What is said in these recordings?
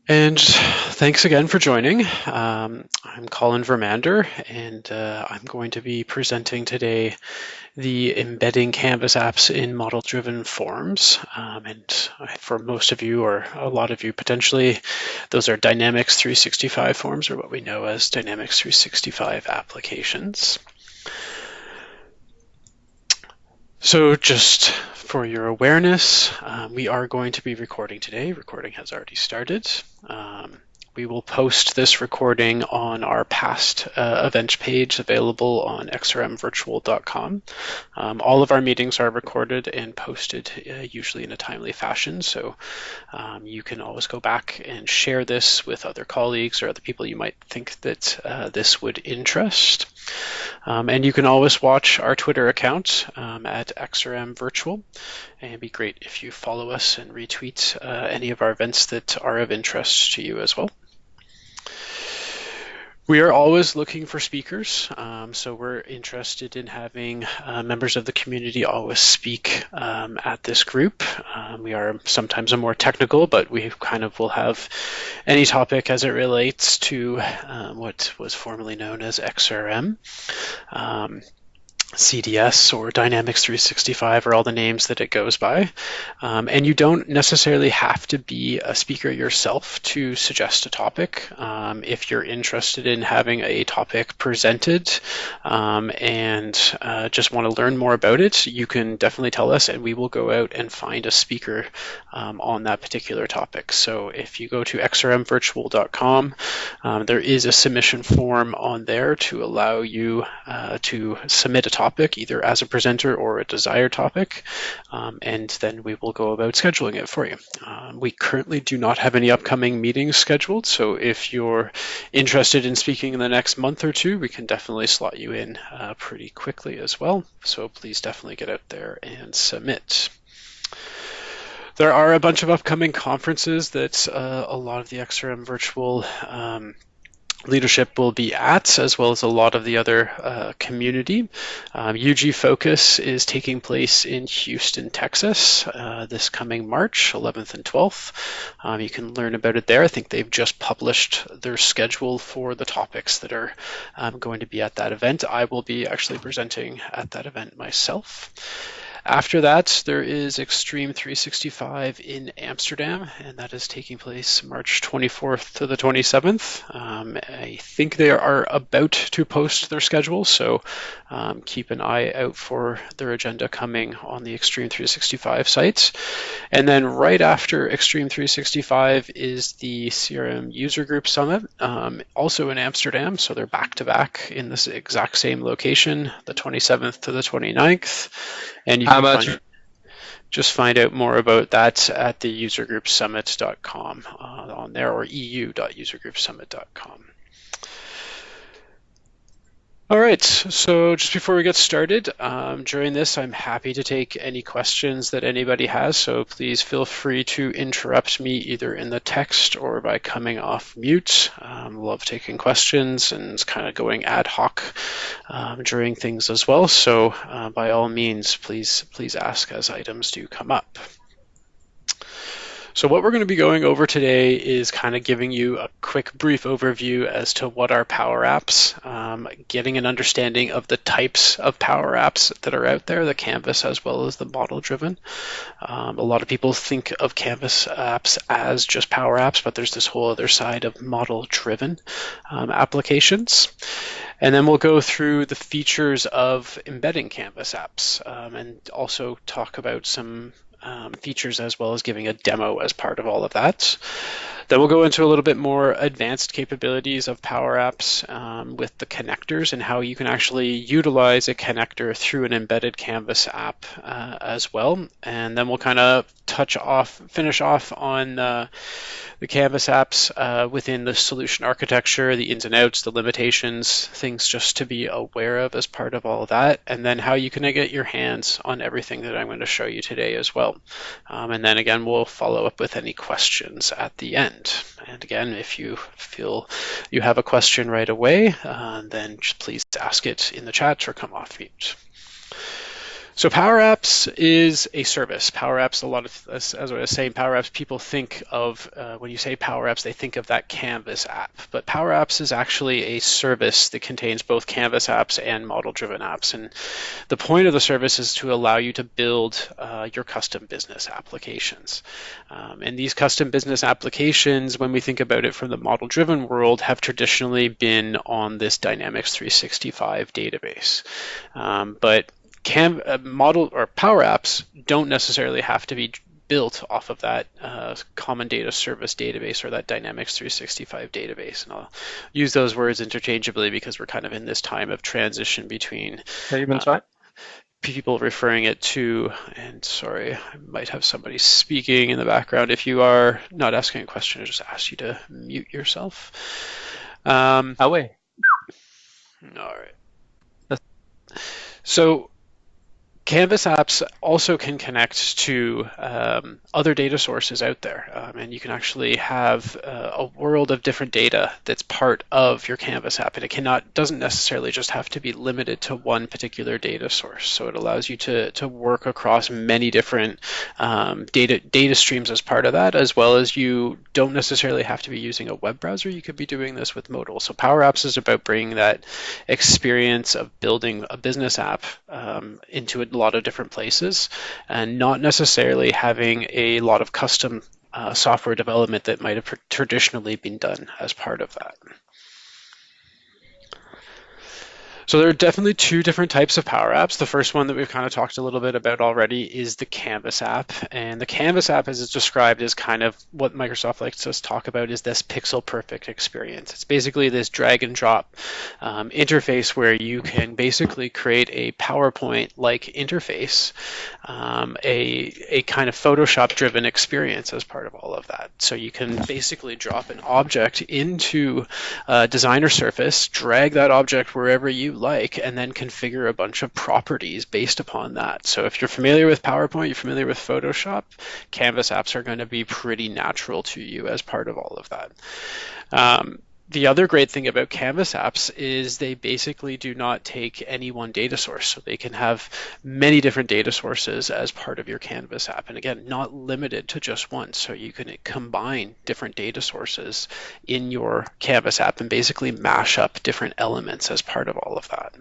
And thanks again for joining. I'm Colin Vermander, and I'm going to be presenting today the embedding Canvas apps in model-driven forms. And for most of you, or a lot of you potentially, those are Dynamics 365 forms, or what we know as Dynamics 365 applications. So just for your awareness, we are going to be recording today. Recording has already started. We will post this recording on our past event page available on xrmvirtual.com. All of our meetings are recorded and posted usually in a timely fashion, so you can always go back and share this with other colleagues or other people you might think that this would interest. And you can always watch our Twitter account at xrmvirtual, and it'd be great if you follow us and retweet any of our events that are of interest to you as well. We are always looking for speakers, so we're interested in having members of the community always speak at this group. We are sometimes more technical, but we kind of will have any topic as it relates to what was formerly known as XRM. CDS or Dynamics 365 are all the names that it goes by. And you don't necessarily have to be a speaker yourself to suggest a topic. If you're interested in having a topic presented and just want to learn more about it, you can definitely tell us and we will go out and find a speaker on that particular topic. So if you go to xrmvirtual.com, there is a submission form on there to allow you to submit a topic either as a presenter or a desired topic, and then we will go about scheduling it for you. We currently do not have any upcoming meetings scheduled, so if you're interested in speaking in the next month or two, we can definitely slot you in pretty quickly as well, so please definitely get out there and submit. There are a bunch of upcoming conferences that a lot of the XRM virtual leadership will be at, as well as a lot of the other community. UG Focus is taking place in Houston, Texas this coming March 11th and 12th. You can learn about it there. I think they've just published their schedule for the topics that are going to be at that event. I will be actually presenting at that event myself. After that, there is Extreme 365 in Amsterdam, and that is taking place March 24th to the 27th. I think they are about to post their schedule, so keep an eye out for their agenda coming on the Extreme 365 site. And then right after Extreme 365 is the CRM User Group Summit, also in Amsterdam, so they're back-to-back in this exact same location, the 27th to the 29th. And you can just find out more about that at the usergroupsummit.com on there, or eu.usergroupsummit.com. All right, so just before we get started, during this, I'm happy to take any questions that anybody has, so please feel free to interrupt me either in the text or by coming off mute. Love taking questions and kind of going ad hoc during things as well, so by all means, please ask as items do come up. So what we're going to be going over today is kind of giving you a quick brief overview as to what are PowerApps, getting an understanding of the types of PowerApps that are out there, the Canvas as well as the model-driven. A lot of people think of Canvas apps as just PowerApps, but there's this whole other side of model-driven applications. And then we'll go through the features of embedding Canvas apps and also talk about some features as well as giving a demo as part of all of that. Then we'll go into a little bit more advanced capabilities of PowerApps with the connectors and how you can actually utilize a connector through an embedded Canvas app as well. And then we'll kind of finish off on the Canvas apps within the solution architecture, the ins and outs, the limitations, things just to be aware of as part of all of that, and then how you can get your hands on everything that I'm going to show you today as well. And then again, we'll follow up with any questions at the end. And again, if you feel you have a question right away, then just please ask it in the chat or come off mute. So PowerApps is a service. PowerApps, a lot of, as I was saying, PowerApps, people think of, when you say PowerApps, they think of that Canvas app. But PowerApps is actually a service that contains both Canvas apps and model-driven apps. And the point of the service is to allow you to build your custom business applications. And these custom business applications, when we think about it from the model-driven world, have traditionally been on this Dynamics 365 database. But model or Power Apps don't necessarily have to be built off of that common data service database or that Dynamics 365 database. And I'll use those words interchangeably because we're kind of in this time of transition between people referring it to, and sorry, I might have somebody speaking in the background. If you are not asking a question, I just ask you to mute yourself. Away. All right. So Canvas apps also can connect to other data sources out there, and you can actually have a world of different data that's part of your Canvas app, and it doesn't necessarily just have to be limited to one particular data source. So it allows you to work across many different data streams as part of that, as well as you don't necessarily have to be using a web browser. You could be doing this with Modal. So Power Apps is about bringing that experience of building a business app into a lot of different places, and not necessarily having a lot of custom software development that might have traditionally been done as part of that. So there are definitely two different types of Power Apps. The first one that we've kind of talked a little bit about already is the Canvas app. And the Canvas app, as it's described, is kind of what Microsoft likes to talk about is this pixel perfect experience. It's basically this drag and drop interface where you can basically create a PowerPoint-like interface, a kind of Photoshop driven experience as part of all of that. So you can basically drop an object into a designer surface, drag that object wherever you like, and then configure a bunch of properties based upon that. So if you're familiar with PowerPoint, you're familiar with Photoshop, Canvas apps are going to be pretty natural to you as part of all of that. The other great thing about Canvas apps is they basically do not take any one data source. So they can have many different data sources as part of your Canvas app. And again, not limited to just one. So you can combine different data sources in your Canvas app and basically mash up different elements as part of all of that.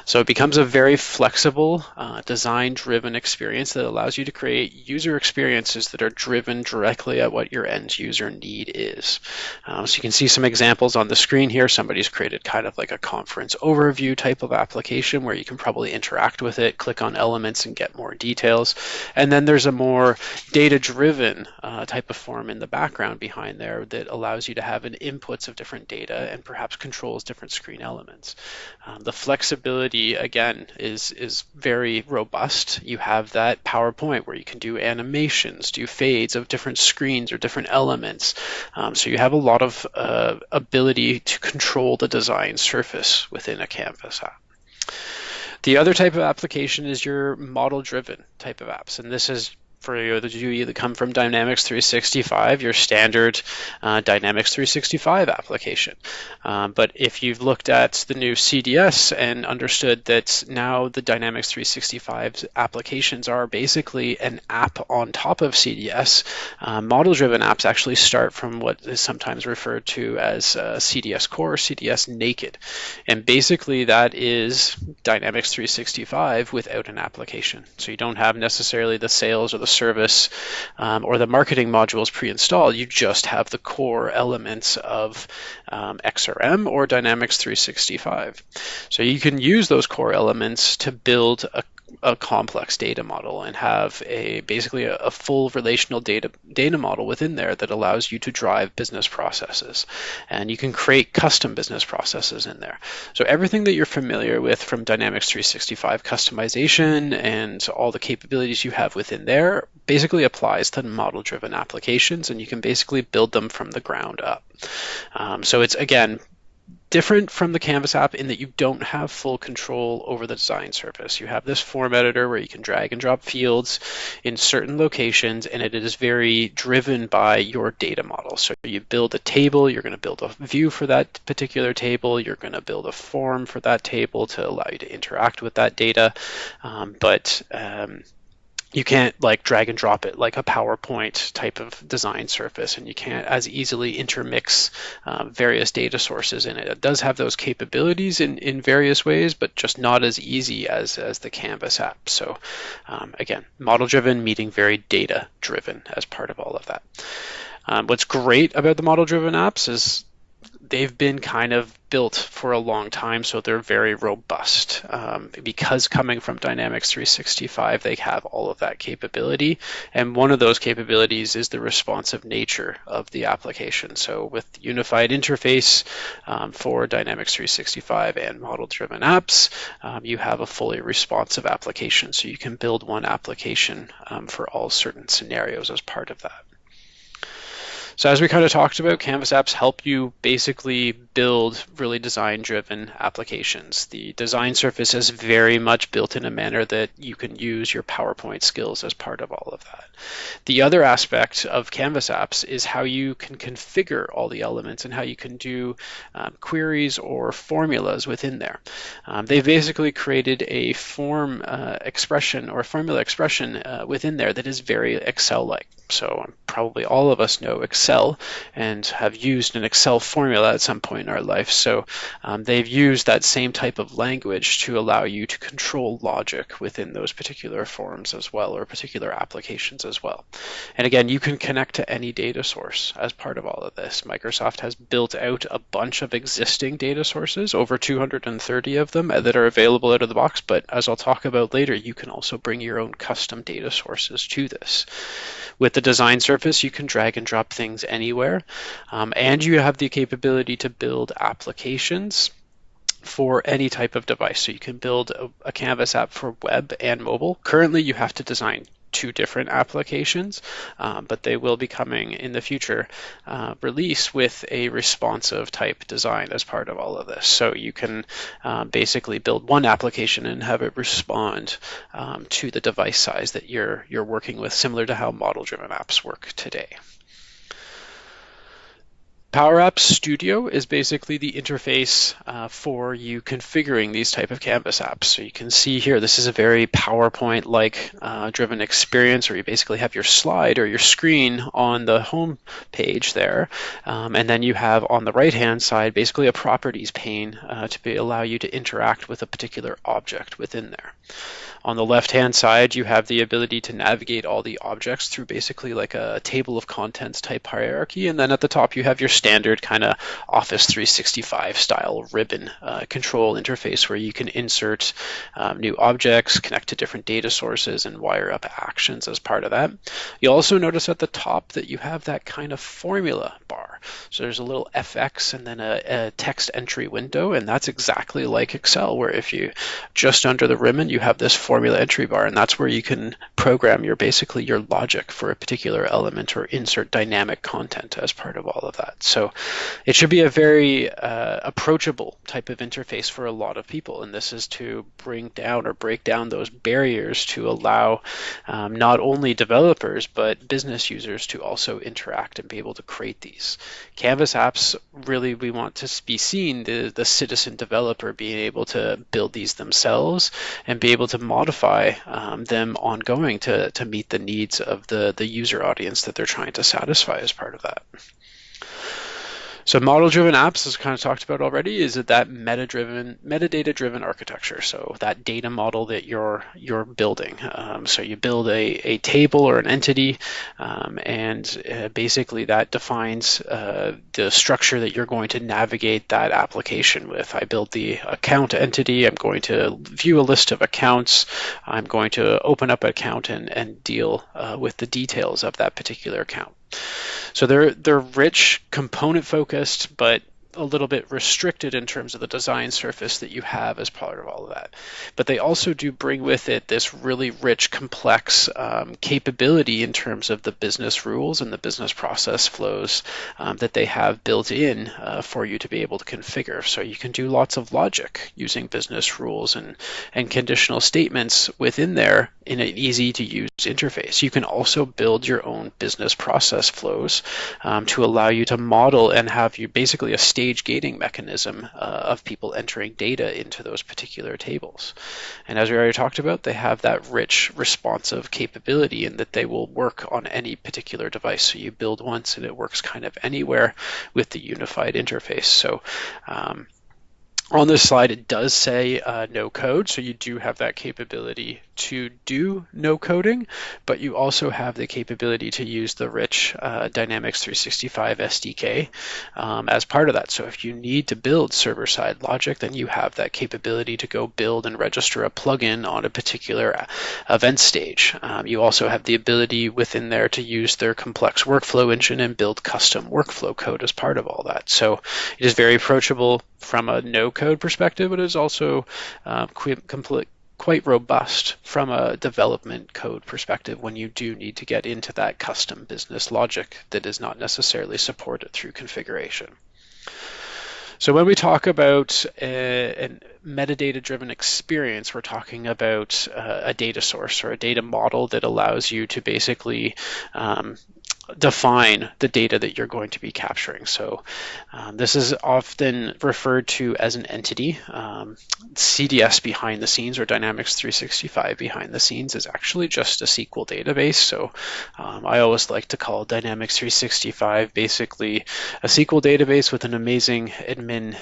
So it becomes a very flexible, design-driven experience that allows you to create user experiences that are driven directly at what your end user need is. So you can see some examples on the screen here. Somebody's created kind of like a conference overview type of application where you can probably interact with it, click on elements and get more details. And then there's a more data-driven type of form in the background behind there that allows you to have an inputs of different data and perhaps controls different screen elements. The flexibility, again, is very robust. You have that PowerPoint where you can do animations, do fades of different screens or different elements. So you have a lot of ability to control the design surface within a Canvas app. The other type of application is your model-driven type of apps, and this is for those of you that come from Dynamics 365, your standard Dynamics 365 application. But if you've looked at the new CDS and understood that now the Dynamics 365 applications are basically an app on top of CDS, model-driven apps actually start from what is sometimes referred to as CDS Core, CDS Naked. And basically that is Dynamics 365 without an application. So you don't have necessarily the sales or the service or the marketing modules pre-installed. You just have the core elements of XRM or Dynamics 365. So you can use those core elements to build a complex data model and have basically a full relational data model within there that allows you to drive business processes. And you can create custom business processes in there. So everything that you're familiar with from Dynamics 365 customization and all the capabilities you have within there basically applies to model-driven applications, and you can basically build them from the ground up. So it's, again, different from the Canvas app in that you don't have full control over the design surface. You have this form editor where you can drag and drop fields in certain locations, and it is very driven by your data model. So you build a table, you're going to build a view for that particular table, you're going to build a form for that table to allow you to interact with that data. But you can't like drag and drop it like a PowerPoint type of design surface, and you can't as easily intermix various data sources in it. It does have those capabilities in various ways, but just not as easy as the Canvas app. So again, model-driven meeting very data-driven as part of all of that. What's great about the model-driven apps is they've been kind of built for a long time, so they're very robust. Because coming from Dynamics 365, they have all of that capability, and one of those capabilities is the responsive nature of the application. So with unified interface for Dynamics 365 and model-driven apps, you have a fully responsive application, so you can build one application for all certain scenarios as part of that. So as we kind of talked about, Canvas apps help you basically build really design-driven applications. The design surface is very much built in a manner that you can use your PowerPoint skills as part of all of that. The other aspect of Canvas apps is how you can configure all the elements and how you can do queries or formulas within there. They've basically created a form expression or formula expression within there that is very Excel-like. So probably all of us know Excel and have used an Excel formula at some point in our life. So they've used that same type of language to allow you to control logic within those particular forms as well, or particular applications as well. And again, you can connect to any data source as part of all of this. Microsoft has built out a bunch of existing data sources, over 230 of them that are available out of the box. But as I'll talk about later, you can also bring your own custom data sources to this. With the design surface, you can drag and drop things anywhere, and you have the capability to build applications for any type of device. So you can build a Canvas app for web and mobile. Currently, you have to design two different applications, but they will be coming in the future release with a responsive type design as part of all of this. So you can basically build one application and have it respond to the device size that you're working with, similar to how model-driven apps work today. PowerApps Studio is basically the interface for you configuring these type of Canvas apps. So you can see here, this is a very PowerPoint-like driven experience where you basically have your slide or your screen on the home page there. And then you have on the right-hand side basically a properties pane to allow you to interact with a particular object within there. On the left-hand side, you have the ability to navigate all the objects through basically like a table of contents type hierarchy. And then at the top, you have your standard kind of Office 365 style ribbon control interface where you can insert new objects, connect to different data sources, and wire up actions as part of that. You'll also notice at the top that you have that kind of formula bar. So there's a little FX and then a text entry window, and that's exactly like Excel, where if you just under the ribbon, you have this formula entry bar, and that's where you can program basically your logic for a particular element or insert dynamic content as part of all of that. So it should be a very approachable type of interface for a lot of people, and this is to bring down or break down those barriers to allow not only developers but business users to also interact and be able to create these. Canvas apps, really we want to be seen the citizen developer being able to build these themselves and be able to modify them ongoing to meet the needs of the user audience that they're trying to satisfy as part of that. So model-driven apps, as kind of talked about already, is that metadata-driven architecture. So that data model that you're building. So you build a table or an entity, and basically that defines the structure that you're going to navigate that application with. I build the account entity. I'm going to view a list of accounts. I'm going to open up an account and deal with the details of that particular account. So they're rich, component focused, but a little bit restricted in terms of the design surface that you have as part of all of that. But they also do bring with it this really rich, complex capability in terms of the business rules and the business process flows that they have built in for you to be able to configure. So you can do lots of logic using business rules and conditional statements within there in an easy to use interface. You can also build your own business process flows to allow you to model and have you basically a stage gating mechanism of people entering data into those particular tables. And as we already talked about, they have that rich responsive capability in that they will work on any particular device. So you build once and it works kind of anywhere with the unified interface. So on this slide, it does say no code, so you do have that capability to do no coding, but you also have the capability to use the rich Dynamics 365 SDK as part of that. So if you need to build server-side logic, then you have that capability to go build and register a plugin on a particular event stage. You also have the ability within there to use their complex workflow engine and build custom workflow code as part of all that. So it is very approachable from a no-code perspective, but it is also quite robust from a development code perspective when you do need to get into that custom business logic that is not necessarily supported through configuration. So when we talk about a metadata-driven experience, we're talking about a data source or a data model that allows you to basically define the data that you're going to be capturing. So this is often referred to as an entity. CDS behind the scenes, or Dynamics 365 behind the scenes, is actually just a SQL database. So I always like to call Dynamics 365 basically a SQL database with an amazing admin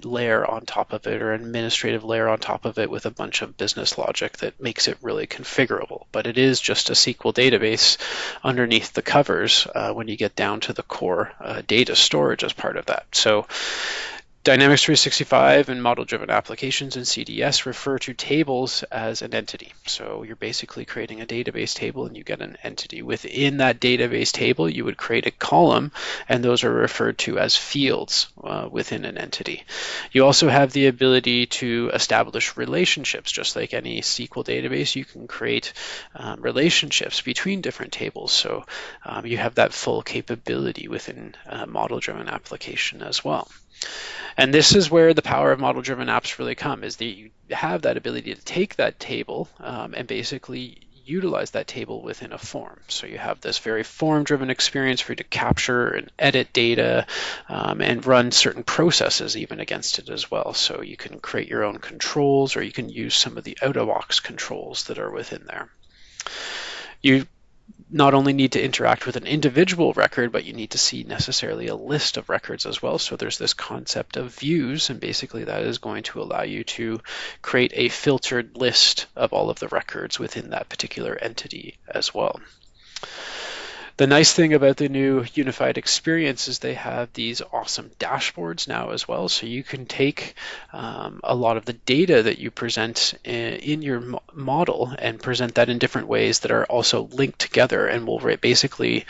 layer on top of it, or administrative layer on top of it, with a bunch of business logic that makes it really configurable. But it is just a SQL database underneath the covers when you get down to the core data storage as part of that. So Dynamics 365 and model-driven applications in CDS refer to tables as an entity. So you're basically creating a database table and you get an entity. Within that database table, you would create a column, and those are referred to as fields within an entity. You also have the ability to establish relationships. Just like any SQL database, you can create relationships between different tables. So you have that full capability within a model-driven application as well. And this is where the power of model-driven apps really come, is that you have that ability to take that table and basically utilize that table within a form. So you have this very form-driven experience for you to capture and edit data and run certain processes even against it as well. So you can create your own controls, or you can use some of the out-of-box controls that are within there. You not only need to interact with an individual record, but you need to see necessarily a list of records as well. So there's this concept of views, and basically that is going to allow you to create a filtered list of all of the records within that particular entity as well. The nice thing about the new unified experience is they have these awesome dashboards now as well. So you can take a lot of the data that you present in your model and present that in different ways that are also linked together, and will basically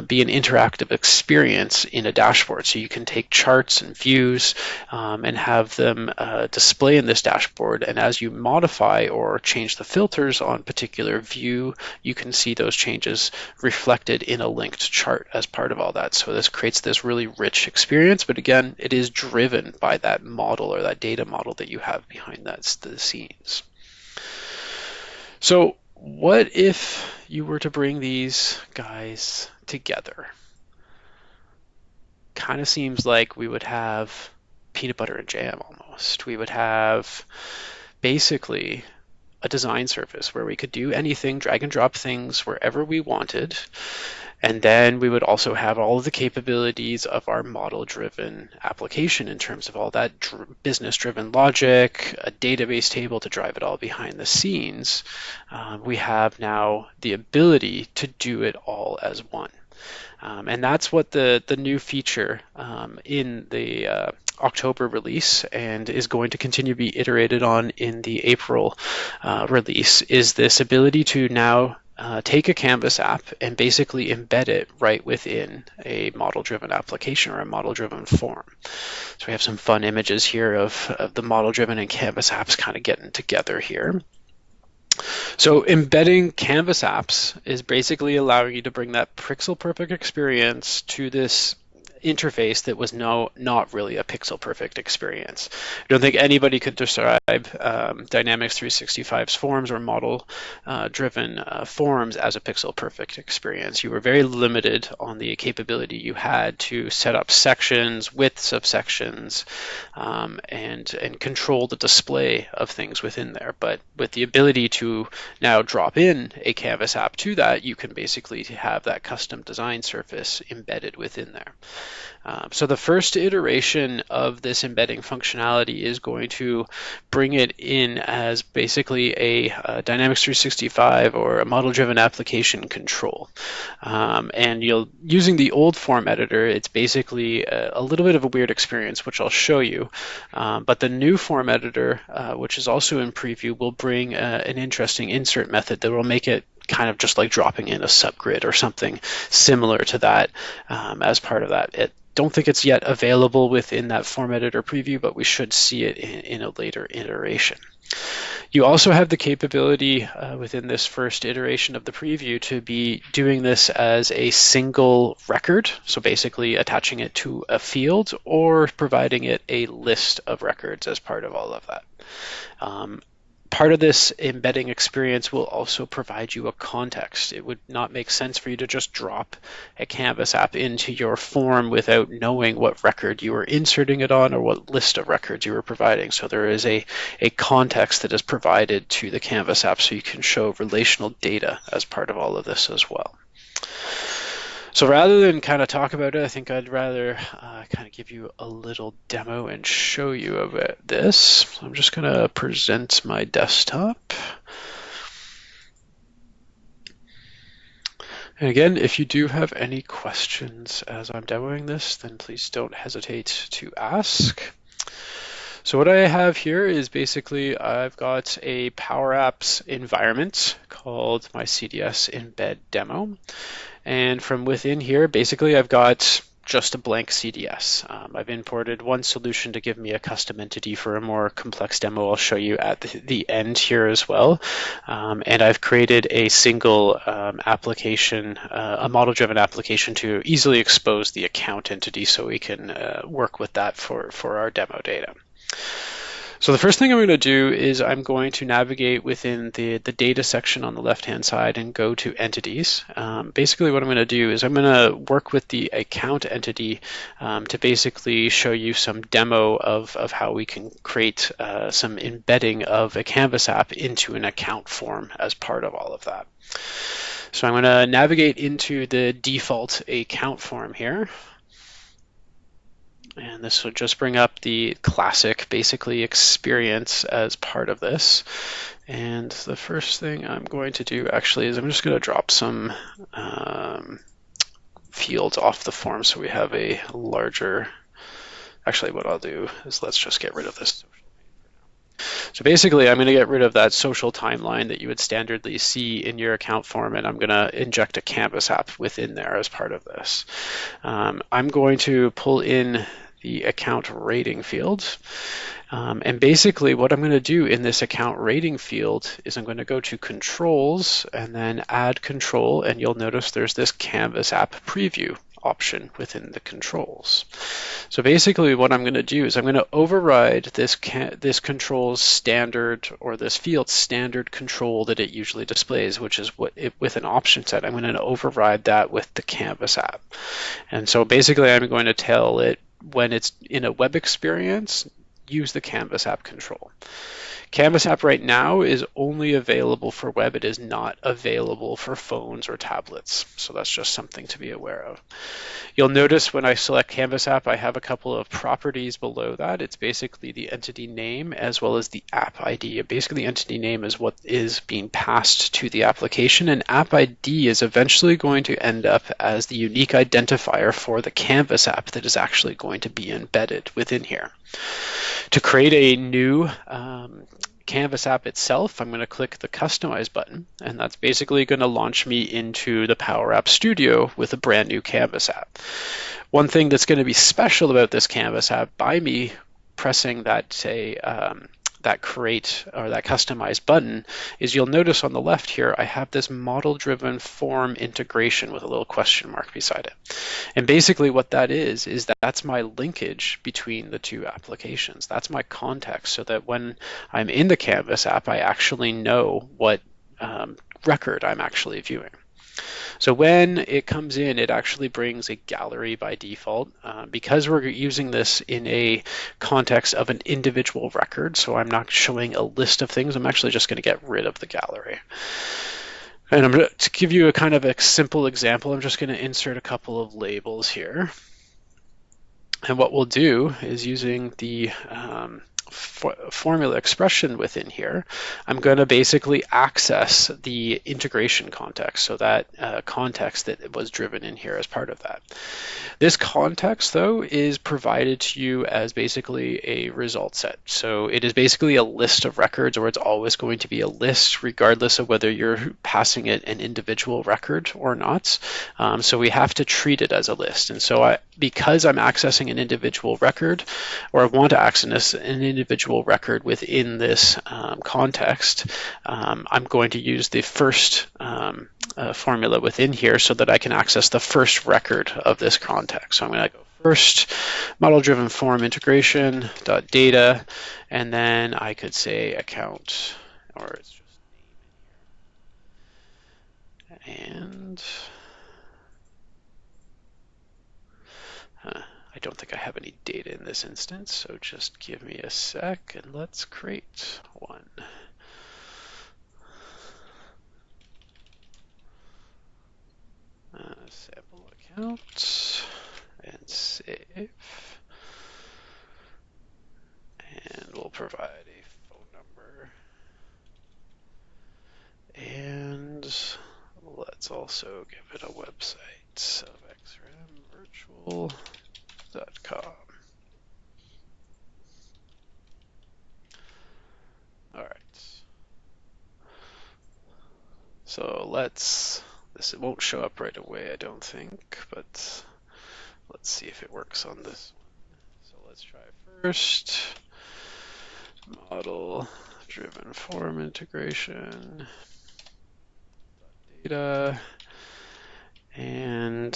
be an interactive experience in a dashboard. So you can take charts and views and have them display in this dashboard. And as you modify or change the filters on particular view, you can see those changes reflected in a linked chart as part of all that. So this creates this really rich experience, but again, it is driven by that model or that data model that you have behind the scenes. So what if you were to bring these guys together? Kind of seems like we would have peanut butter and jam almost. We would have basically a design surface where we could do anything, drag and drop things wherever we wanted. And then we would also have all of the capabilities of our model-driven application in terms of all that business-driven logic, a database table to drive it all behind the scenes. We have now the ability to do it all as one. And that's what the new feature in the October release, and is going to continue to be iterated on in the April release, is this ability to now take a Canvas app and basically embed it right within a model-driven application or a model-driven form. So we have some fun images here of the model-driven and Canvas apps kind of getting together here. So embedding Canvas apps is basically allowing you to bring that pixel perfect experience to this interface that was not really a pixel perfect experience. I don't think anybody could describe Dynamics 365's forms or model driven forms as a pixel perfect experience. You were very limited on the capability you had to set up sections, widths of sections, and control the display of things within there. But with the ability to now drop in a Canvas app to that, you can basically have that custom design surface embedded within there. So the first iteration of this embedding functionality is going to bring it in as basically a Dynamics 365 or a model-driven application control. And using the old form editor, it's basically a little bit of a weird experience, which I'll show you. But the new form editor, which is also in preview, will bring an interesting insert method that will make it kind of just like dropping in a subgrid or something similar to that as part of that. Don't think it's yet available within that form editor preview, but we should see it in a later iteration. You also have the capability within this first iteration of the preview to be doing this as a single record, so basically attaching it to a field or providing it a list of records as part of all of that. Part of this embedding experience will also provide you a context. It would not make sense for you to just drop a Canvas app into your form without knowing what record you were inserting it on or what list of records you were providing. So there is a context that is provided to the Canvas app so you can show relational data as part of all of this as well. So rather than kind of talk about it, I think I'd rather kind of give you a little demo and show you about this. So I'm just going to present my desktop. And again, if you do have any questions as I'm demoing this, then please don't hesitate to ask. So what I have here is basically I've got a PowerApps environment called my CDS embed demo. And from within here, basically I've got just a blank CDS. I've imported one solution to give me a custom entity for a more complex demo I'll show you at the end here as well. And I've created a single application, a model-driven application to easily expose the account entity so we can work with that for our demo data. So the first thing I'm going to do is I'm going to navigate within the data section on the left-hand side and go to entities. Basically what I'm going to do is I'm going to work with the account entity to basically show you some demo of how we can create some embedding of a Canvas app into an account form as part of all of that. So I'm going to navigate into the default account form here. And this will just bring up the classic, basically, experience as part of this. And the first thing I'm going to do actually is I'm just going to drop some fields off the form so we have a larger, actually what I'll do is let's just get rid of this. So basically, I'm going to get rid of that social timeline that you would standardly see in your account form, and I'm going to inject a Canvas app within there as part of this. I'm going to pull in the account rating field. And basically what I'm going to do in this account rating field is I'm going to go to controls and then add control, and you'll notice there's this Canvas app preview option within the controls. So basically what I'm going to do is I'm going to override this control's standard, or this field's standard control that it usually displays, which is with an option set. I'm going to override that with the Canvas app. And so basically I'm going to tell it when it's in a web experience, use the Canvas app control. Canvas app right now is only available for web. It is not available for phones or tablets. So that's just something to be aware of. You'll notice when I select Canvas app, I have a couple of properties below that. It's basically the entity name as well as the app ID. Basically, the entity name is what is being passed to the application, and app ID is eventually going to end up as the unique identifier for the Canvas app that is actually going to be embedded within here. To create a new Canvas app itself, I'm going to click the Customize button, and that's basically going to launch me into the PowerApps Studio with a brand new Canvas app. One thing that's going to be special about this Canvas app, by me pressing that, say, that create or that customize button, is you'll notice on the left here I have this model-driven form integration with a little question mark beside it. And basically what that is that's my linkage between the two applications. That's my context, so that when I'm in the Canvas app, I actually know what record I'm actually viewing. So when it comes in, it actually brings a gallery by default. Because we're using this in a context of an individual record, so I'm not showing a list of things, I'm actually just going to get rid of the gallery. And to give you a kind of a simple example, I'm just going to insert a couple of labels here. And what we'll do is, using the formula expression within here, I'm going to basically access the integration context, so that context that was driven in here as part of that. This context, though, is provided to you as basically a result set. So it is basically a list of records, or it's always going to be a list regardless of whether you're passing it an individual record or not. So we have to treat it as a list. And so because I'm accessing an individual record, or I want to access an individual record within this context, I'm going to use the first formula within here so that I can access the first record of this context. So I'm going to go first model-driven form integration dot data, and then I could say account, or it's just name in here. And I don't think I have any data in this instance, so just give me a sec and let's create one. Sample account and save. And we'll provide a phone number. And let's also give it a website of xramvirtual.com. All right. So it won't show up right away, I don't think, but let's see if it works on this one. So let's try first model-driven form integration, data, and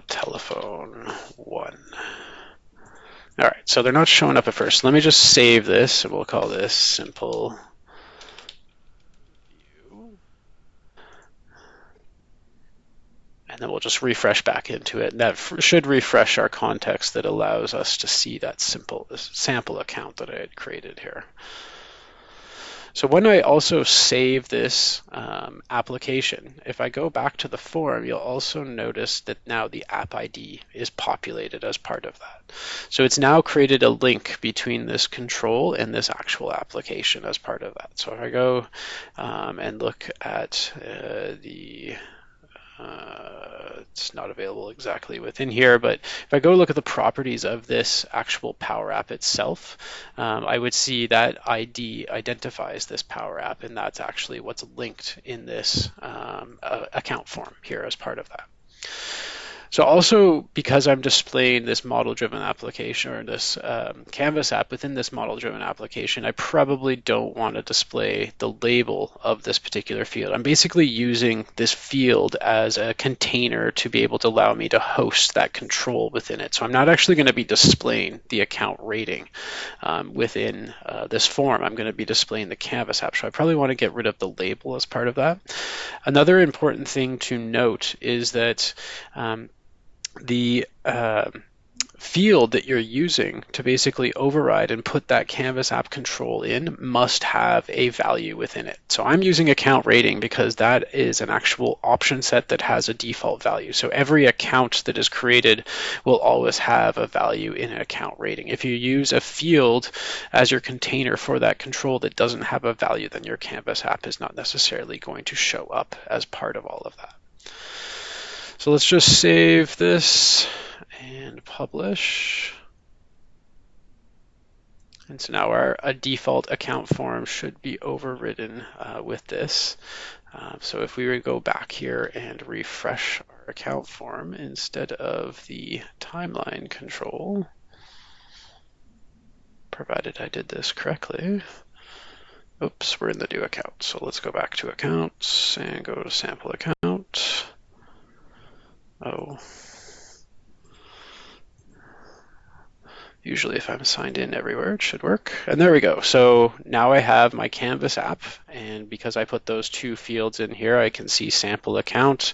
telephone 1. All right, so they're not showing up at first. Let me just save this, and we'll call this simple view. And then we'll just refresh back into it. And that should refresh our context that allows us to see that simple sample account that I had created here. So when I also save this application, if I go back to the form, you'll also notice that now the app ID is populated as part of that. So it's now created a link between this control and this actual application as part of that. So if I go and look at it's not available exactly within here, but if I go look at the properties of this actual Power App itself, I would see that ID identifies this Power App, and that's actually what's linked in this account form here as part of that. So also, because I'm displaying this model-driven application, or this Canvas app within this model-driven application, I probably don't want to display the label of this particular field. I'm basically using this field as a container to be able to allow me to host that control within it. So I'm not actually going to be displaying the account rating within this form. I'm going to be displaying the Canvas app. So I probably want to get rid of the label as part of that. Another important thing to note is that the field that you're using to basically override and put that Canvas app control in must have a value within it. So I'm using account rating because that is an actual option set that has a default value. So every account that is created will always have a value in an account rating. If you use a field as your container for that control that doesn't have a value, then your Canvas app is not necessarily going to show up as part of all of that. So let's just save this and publish. And so now our default account form should be overridden with this. So if we were to go back here and refresh our account form instead of the timeline control, provided I did this correctly. Oops, we're in the new account. So let's go back to accounts and go to sample account. Oh. Usually if I'm signed in everywhere, it should work. And there we go. So now I have my Canvas app, and because I put those two fields in here, I can see sample account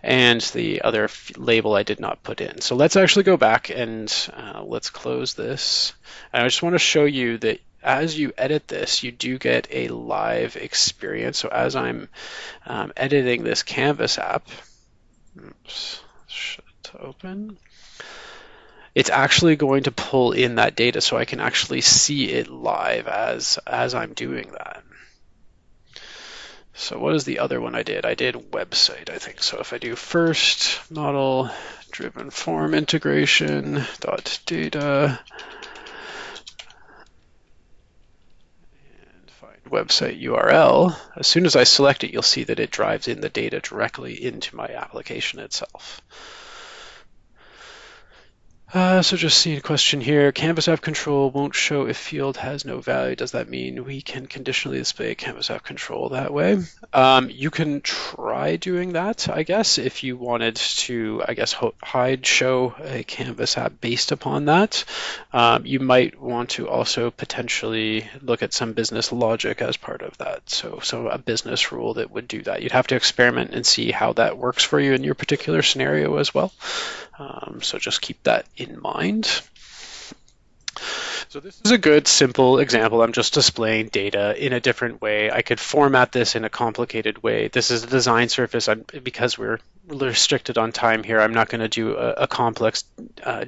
and the other label I did not put in. So let's actually go back and let's close this. And I just want to show you that as you edit this, you do get a live experience. So as I'm editing this Canvas app, oops, should open. It's actually going to pull in that data so I can actually see it live as I'm doing that. So what is the other one I did? I did website, I think. So if I do first model driven form integration dot data and find website URL, as soon as I select it, you'll see that it drives in the data directly into my application itself. So just seeing a question here, Canvas app control won't show if field has no value. Does that mean we can conditionally display Canvas app control that way? You can try doing that, I guess, if you wanted to, I guess, hide show a Canvas app based upon that. You might want to also potentially look at some business logic as part of that. So a business rule that would do that. You'd have to experiment and see how that works for you in your particular scenario as well. So just keep that in mind. So this is a good, simple example. I'm just displaying data in a different way. I could format this in a complicated way. This is a design surface. Because we're restricted on time here, I'm not going to do a complex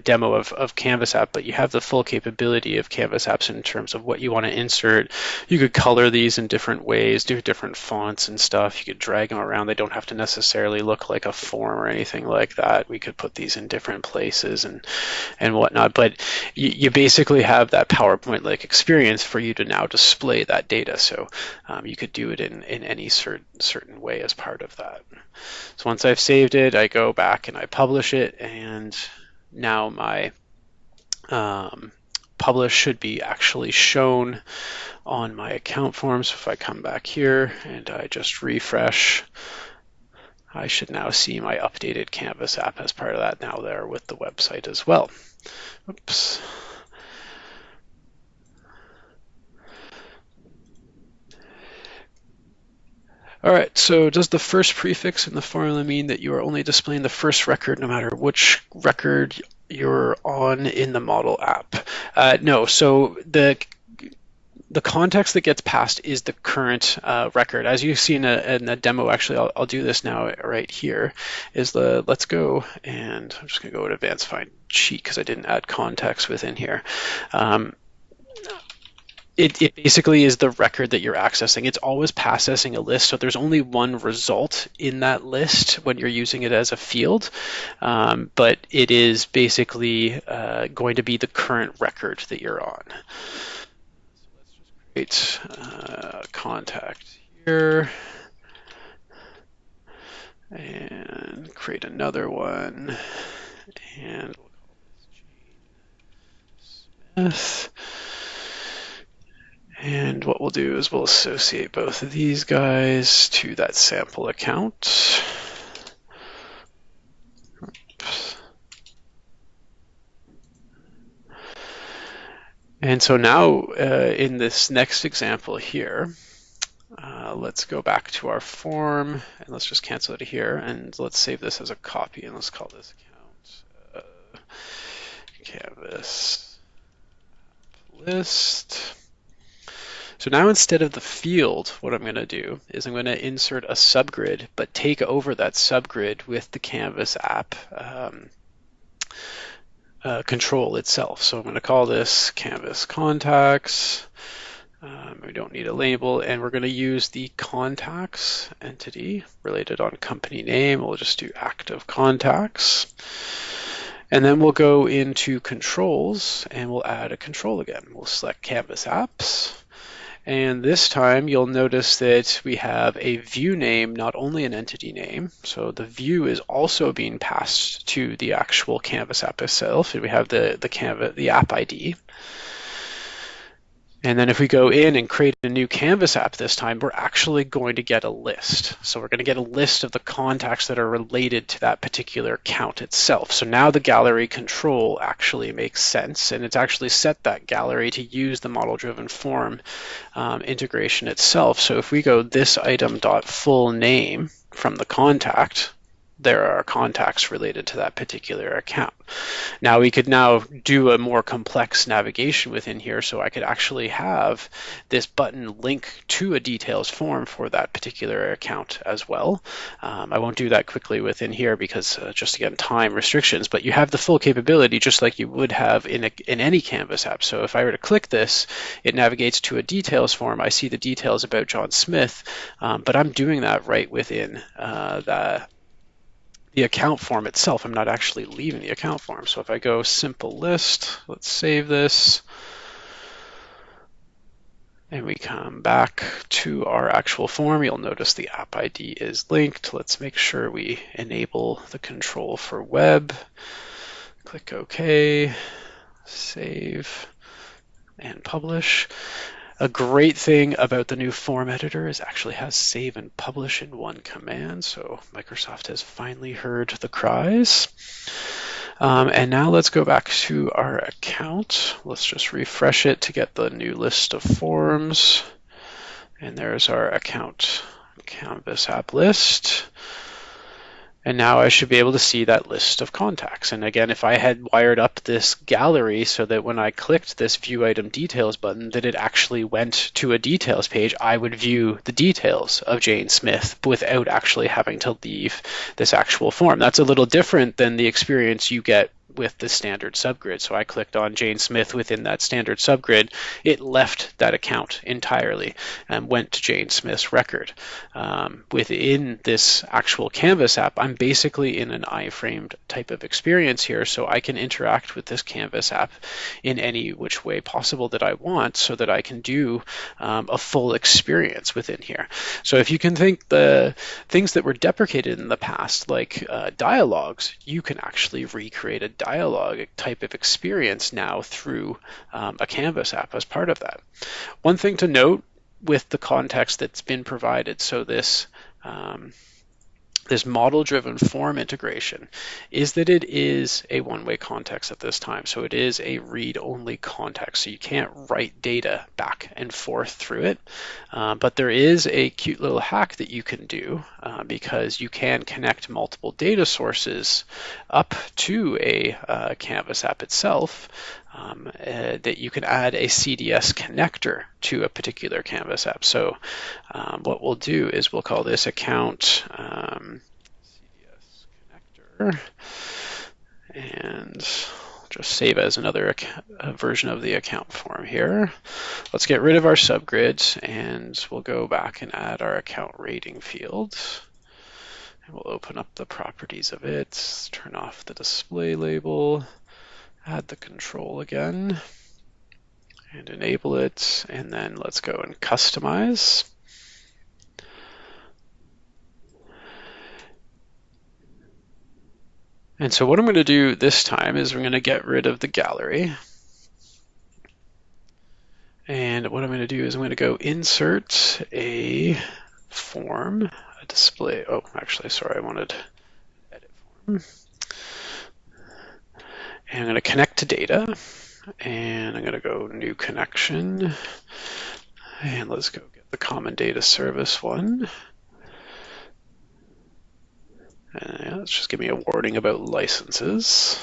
demo of Canvas app, but you have the full capability of Canvas apps in terms of what you want to insert. You could color these in different ways, do different fonts and stuff. You could drag them around. They don't have to necessarily look like a form or anything like that. We could put these in different places and whatnot, but you basically have that PowerPoint-like experience for you to now display that data. So you could do it in any certain way as part of that. So once I've saved it, I go back and I publish it, and now my publish should be actually shown on my account form. So if I come back here and I just refresh, I should now see my updated Canvas app as part of that now there with the website as well. Oops. All right, so does the first prefix in the formula mean that you are only displaying the first record no matter which record you're on in the model app? No, so the context that gets passed is the current record. As you see in a demo, actually, I'll do this now right here, is let's go, and I'm just gonna go to advanced find sheet because I didn't add context within here. It basically is the record that you're accessing. It's always processing a list, so there's only one result in that list when you're using it as a field, but it is basically going to be the current record that you're on. So let's just create contact here and create another one, and we'll call this Smith. And what we'll do is we'll associate both of these guys to that sample account. Oops. And so now in this next example here, let's go back to our form and let's just cancel it here, and let's save this as a copy, and let's call this account Canvas list. So now instead of the field, what I'm going to do is I'm going to insert a subgrid, but take over that subgrid with the Canvas app control itself. So I'm going to call this Canvas contacts. We don't need a label, and we're going to use the contacts entity related on company name. We'll just do active contacts. And then we'll go into controls and we'll add a control again. We'll select Canvas Apps. And this time you'll notice that we have a view name, not only an entity name. So the view is also being passed to the actual Canvas app itself. And we have the app ID. And then if we go in and create a new Canvas app this time, we're actually going to get a list. So we're going to get a list of the contacts that are related to that particular account itself. So now the gallery control actually makes sense, and it's actually set that gallery to use the model-driven form integration itself. So if we go this item.full name from the contact, there are contacts related to that particular account. Now we could now do a more complex navigation within here, so I could actually have this button link to a details form for that particular account as well. I won't do that quickly within here because just again time restrictions, but you have the full capability just like you would have in any Canvas app. So if I were to click this, it navigates to a details form. I see the details about John Smith, but I'm doing that right within the account form itself. I'm not actually leaving the account form. So if I go simple list, let's save this, and we come back to our actual form, you'll notice the app ID is linked. Let's make sure we enable the control for web. Click OK, save, and publish. A great thing about the new form editor is it actually has save and publish in one command. So Microsoft has finally heard the cries. And now let's go back to our account. Let's just refresh it to get the new list of forms. And there's our account Canvas app list. And now I should be able to see that list of contacts. And again, if I had wired up this gallery so that when I clicked this view item details button, that it actually went to a details page, I would view the details of Jane Smith without actually having to leave this actual form. That's a little different than the experience you get with the standard subgrid. So I clicked on Jane Smith within that standard subgrid. It left that account entirely and went to Jane Smith's record. Within this actual Canvas app, I'm basically in an iframed type of experience here, so I can interact with this Canvas app in any which way possible that I want so that I can do a full experience within here. So if you can think the things that were deprecated in the past, like dialogues, you can actually recreate a dialogue type of experience now through a Canvas app as part of that. One thing to note with the context that's been provided, so this model-driven form integration is that it is a one-way context at this time. So it is a read-only context. So you can't write data back and forth through it. But there is a cute little hack that you can do because you can connect multiple data sources up to a Canvas app itself. That you can add a CDS connector to a particular Canvas app. So what we'll do is we'll call this account CDS connector, and just save as another version of the account form here. Let's get rid of our subgrids, and we'll go back and add our account rating field. And we'll open up the properties of it, turn off the display label, add the control again, and enable it, and then let's go and customize. And so what I'm going to do this time is I'm going to get rid of the gallery. And what I'm going to do is I'm going to go insert a form, a display. Oh, actually, sorry, I wanted edit form. And I'm going to connect to data, and I'm going to go new connection, and let's go get the common data service one. And let's just give me a warning about licenses.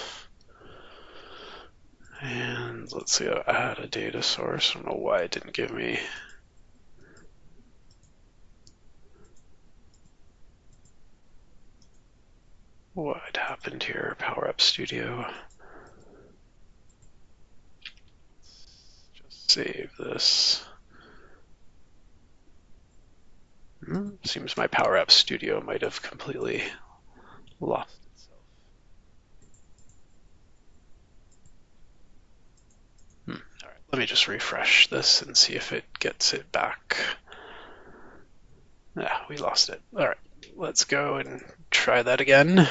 And let's go add a data source. I don't know why it didn't give me. What happened here, PowerApps Studio? Just save this. Seems my PowerApps Studio might have completely lost itself. let me just refresh this and see if it gets it back. Yeah, we lost it. All right, let's go and try that again.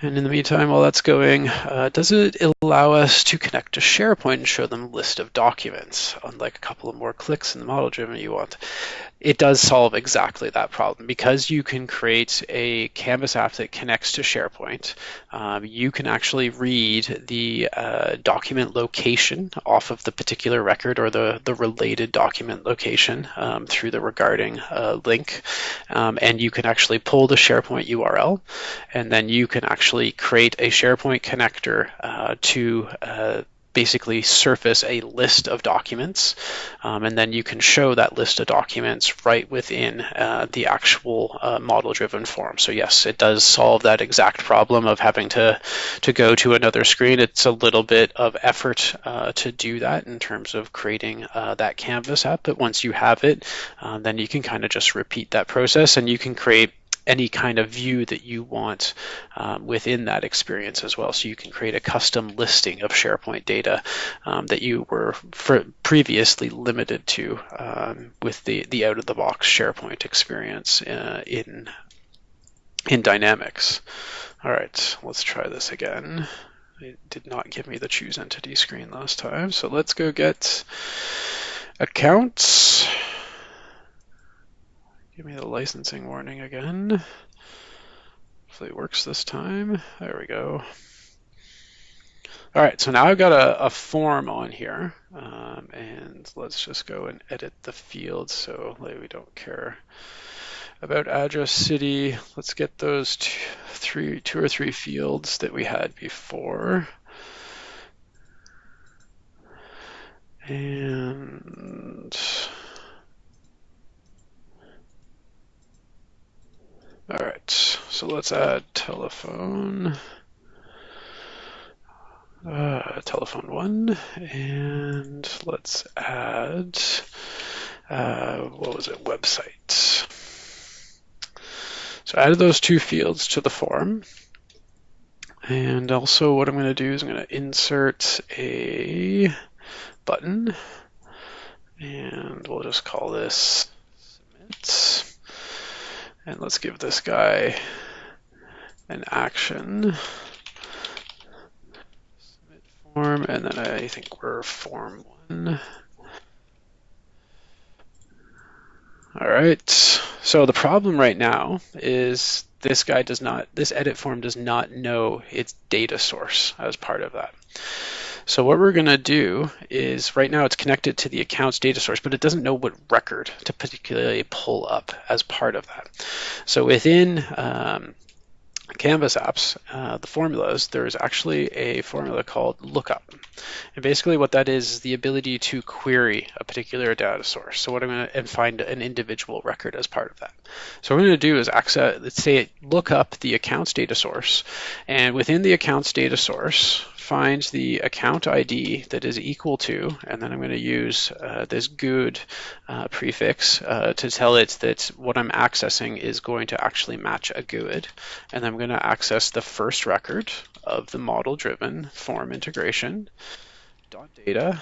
And in the meantime, while that's going, does it allow us to connect to SharePoint and show them a list of documents? Unlike a couple of more clicks in the model-driven you want. It does solve exactly that problem. Because you can create a Canvas app that connects to SharePoint, you can actually read the document location off of the particular record or the related document location through the regarding link. And you can actually pull the SharePoint URL, and then you can actually create a SharePoint connector to basically surface a list of documents, and then you can show that list of documents right within the actual model-driven form. So yes, it does solve that exact problem of having to go to another screen. It's a little bit of effort to do that in terms of creating that Canvas app, but once you have it, then you can kind of just repeat that process, and you can create any kind of view that you want within that experience as well. So you can create a custom listing of SharePoint data that you were previously limited to with the out-of-the-box SharePoint experience in Dynamics. All right, let's try this again. It did not give me the choose entity screen last time, so let's go get accounts. Give me the licensing warning again. Hopefully it works this time. There we go. All right, so now I've got a form on here, and let's just go and edit the fields so we don't care about address, city. Let's get those two or three fields that we had before. And all right, so let's add telephone. Telephone 1, and let's add, what was it, website. So I added those two fields to the form. And also what I'm going to do is I'm going to insert a button, and we'll just call this submit. And let's give this guy an action. Submit form, and then I think we're form 1. All right, so the problem right now is this edit form does not know its data source as part of that. So what we're going to do is, right now it's connected to the accounts data source, but it doesn't know what record to particularly pull up as part of that. So within Canvas apps, the formulas, there's actually a formula called lookup. And basically what that is the ability to query a particular data source. So what I'm going to find an individual record as part of that. So what I'm going to do is access, let's say, look up the accounts data source, and within the accounts data source, find the account ID that is equal to, and then I'm going to use this good prefix to tell it that what I'm accessing is going to actually match a GUID, and I'm going to access the first record of the model-driven form integration .data,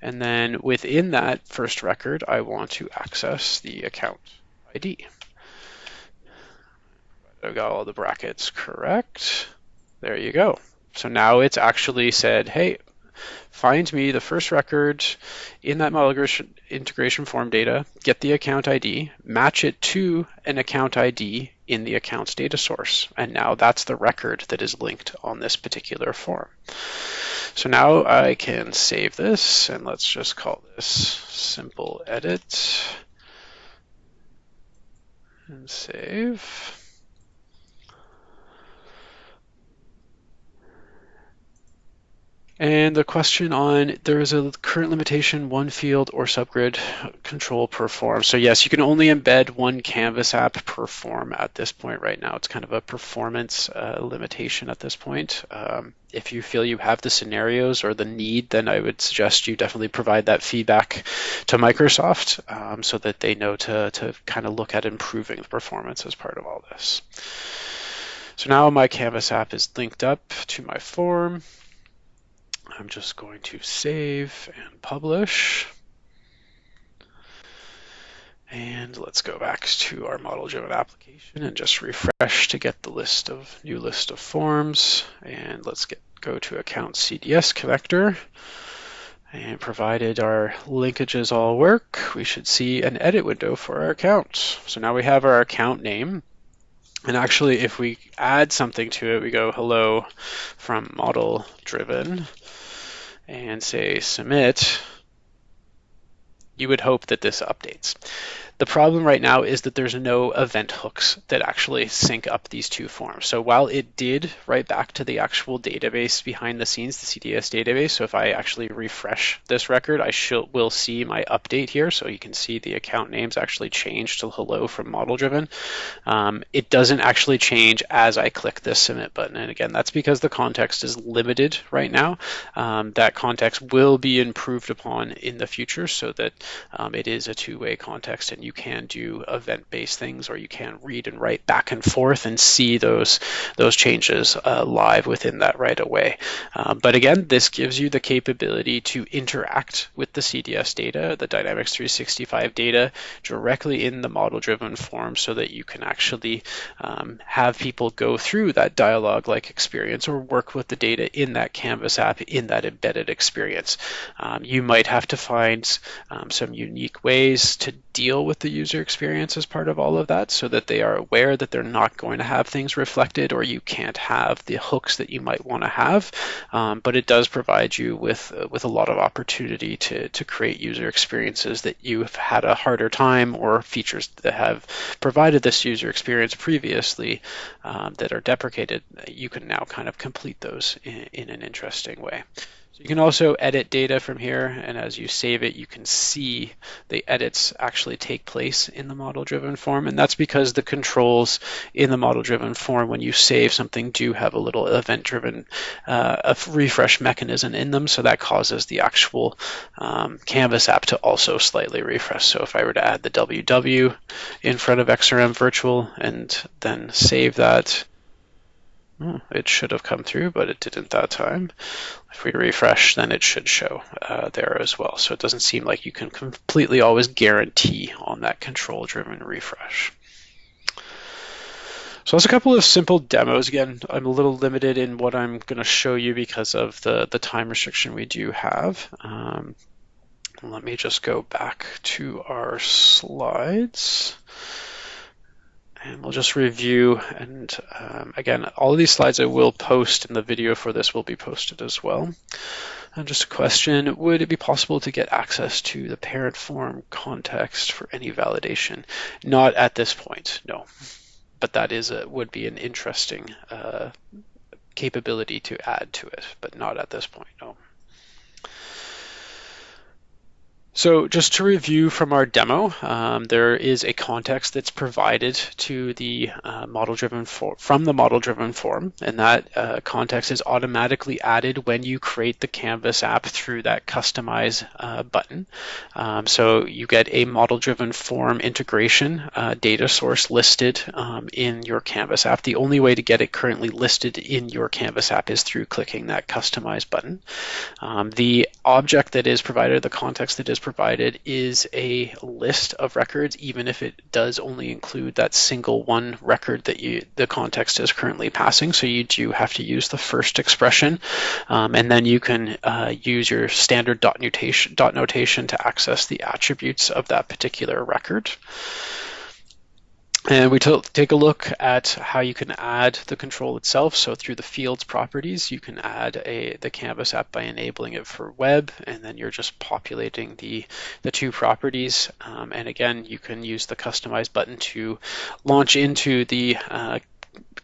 and then within that first record, I want to access the account ID. I've got all the brackets correct. There you go. So now it's actually said, hey, find me the first record in that model integration form data, get the account ID, match it to an account ID in the accounts data source. And now that's the record that is linked on this particular form. So now I can save this, and let's just call this simple edit and save. And the question on, there is a current limitation, one field or subgrid control per form. So yes, you can only embed one Canvas app per form at this point right now. It's kind of a performance limitation at this point. If you feel you have the scenarios or the need, then I would suggest you definitely provide that feedback to Microsoft so that they know to kind of look at improving the performance as part of all this. So now my Canvas app is linked up to my form. I'm just going to save and publish. And let's go back to our model-driven application and just refresh to get the new list of forms. And let's go to account CDS connector. And provided our linkages all work, we should see an edit window for our account. So now we have our account name. And actually, if we add something to it, we go hello from model driven and say submit, you would hope that this updates. The problem right now is that there's no event hooks that actually sync up these two forms. So while it did write back to the actual database behind the scenes, the CDS database, so if I actually refresh this record, will see my update here. So you can see the account names actually changed to hello from model driven. It doesn't actually change as I click this submit button. And again, that's because the context is limited right now. That context will be improved upon in the future so that it is a two-way context and you can do event-based things, or you can read and write back and forth and see those changes live within that right away. But again, this gives you the capability to interact with the CDS data, the Dynamics 365 data, directly in the model-driven form so that you can actually have people go through that dialogue-like experience or work with the data in that Canvas app in that embedded experience. You might have to find some unique ways to deal with the user experience as part of all of that so that they are aware that they're not going to have things reflected, or you can't have the hooks that you might want to have. But it does provide you with a lot of opportunity to create user experiences that you've had a harder time, or features that have provided this user experience previously that are deprecated. You can now kind of complete those in an interesting way. So you can also edit data from here, and as you save it, you can see the edits actually take place in the model-driven form, and that's because the controls in the model-driven form, when you save something, do have a little event-driven refresh mechanism in them, so that causes the actual Canvas app to also slightly refresh. So if I were to add the WW in front of XRM Virtual and then save that, it should have come through, but it didn't that time. If we refresh, then it should show there as well. So it doesn't seem like you can completely always guarantee on that control-driven refresh. So that's a couple of simple demos. Again, I'm a little limited in what I'm going to show you because of the time restriction we do have. Let me just go back to our slides. And we'll just review, and again, all of these slides I will post, and the video for this will be posted as well. And just a question, would it be possible to get access to the parent form context for any validation? Not at this point, no. But that would be an interesting capability to add to it, but not at this point, no. So just to review from our demo, there is a context that's provided to the from the model-driven form, and that context is automatically added when you create the Canvas app through that customize button. So you get a model-driven form integration data source listed in your Canvas app. The only way to get it currently listed in your Canvas app is through clicking that customize button. The object that is provided, the context that is provided, is a list of records, even if it does only include that single one record that the context is currently passing. So you do have to use the first expression, and then you can use your standard dot notation to access the attributes of that particular record. And we take a look at how you can add the control itself. So through the fields properties, you can add the Canvas app by enabling it for web, and then you're just populating the two properties. And again, you can use the customize button to launch into the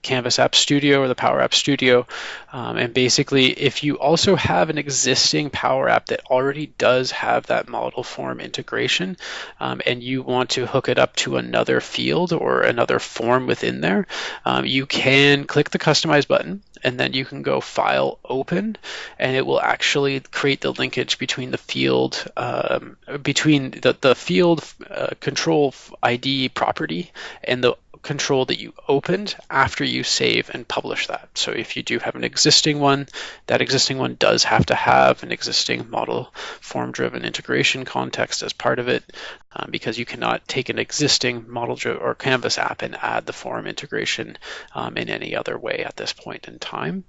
Canvas App Studio or the PowerApps Studio. And basically, if you also have an existing Power App that already does have that model form integration, and you want to hook it up to another field or another form within there, you can click the Customize button, and then you can go File, Open, and it will actually create the linkage between the field, field control ID property and the control that you opened after you save and publish that. So if you do have an existing one, that existing one does have to have an existing model form-driven integration context as part of it, because you cannot take an existing model or Canvas app and add the form integration in any other way at this point in time.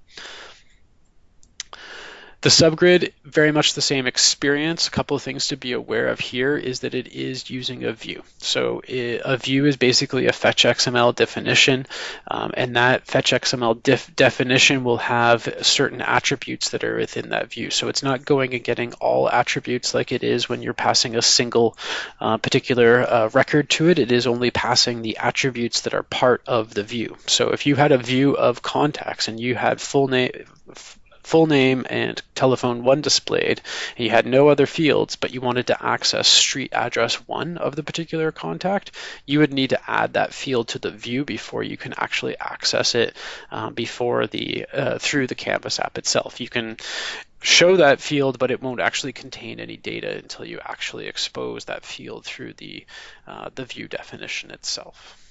The subgrid, very much the same experience. A couple of things to be aware of here is that it is using a view. So a view is basically a fetch XML definition, and that fetch XML definition will have certain attributes that are within that view. So it's not going and getting all attributes like it is when you're passing a single particular record to it. It is only passing the attributes that are part of the view. So if you had a view of contacts and you had full name and telephone 1 displayed, and you had no other fields, but you wanted to access street address 1 of the particular contact, you would need to add that field to the view before you can actually access it through the Canvas app itself. You can show that field, but it won't actually contain any data until you actually expose that field through the view definition itself.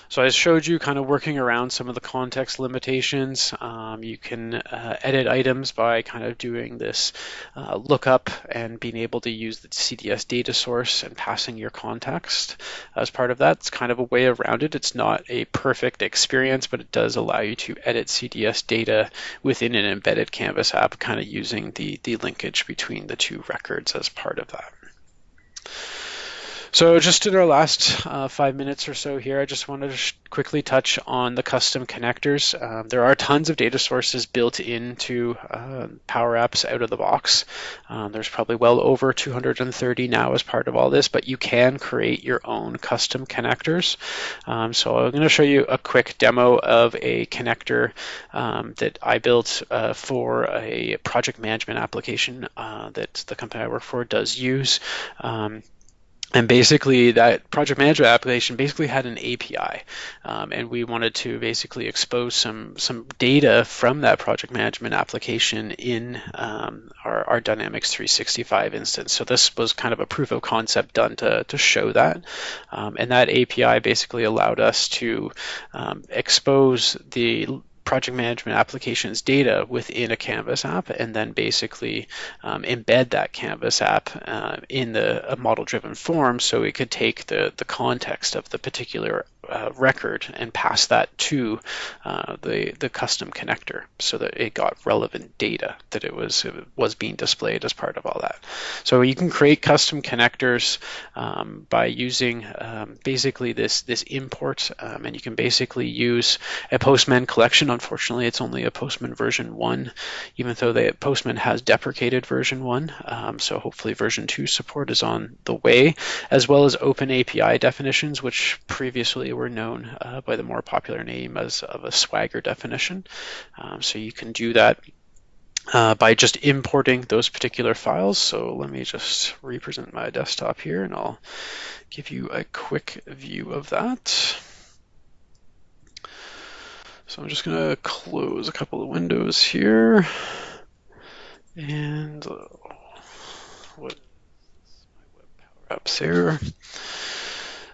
So I showed you kind of working around some of the context limitations. You can edit items by kind of doing this lookup and being able to use the CDS data source and passing your context as part of that. It's kind of a way around it. It's not a perfect experience, but it does allow you to edit CDS data within an embedded Canvas app, kind of using the linkage between the two records as part of that. So just in our last 5 minutes or so here, I just wanted to quickly touch on the custom connectors. There are tons of data sources built into PowerApps out of the box. There's probably well over 230 now as part of all this, but you can create your own custom connectors. So I'm going to show you a quick demo of a connector that I built for a project management application that the company I work for does use. And basically that project management application basically had an API, and we wanted to basically expose some data from that project management application in our Dynamics 365 instance. So this was kind of a proof of concept done to show that. And that API basically allowed us to expose the project management application's data within a Canvas app, and then basically embed that Canvas app in a model-driven form, so it could take the context of the particular record and pass that to the custom connector, so that it got relevant data that it was being displayed as part of all that. So you can create custom connectors by using basically this import, and you can basically use a Postman collection. Unfortunately, it's only a Postman version 1, even though Postman has deprecated version 1. So hopefully version 2 support is on the way, as well as open API definitions, which previously were known by the more popular name of a Swagger definition. So you can do that by just importing those particular files. So let me just represent my desktop here, and I'll give you a quick view of that. So I'm just going to close a couple of windows here, and what is my web PowerApps here?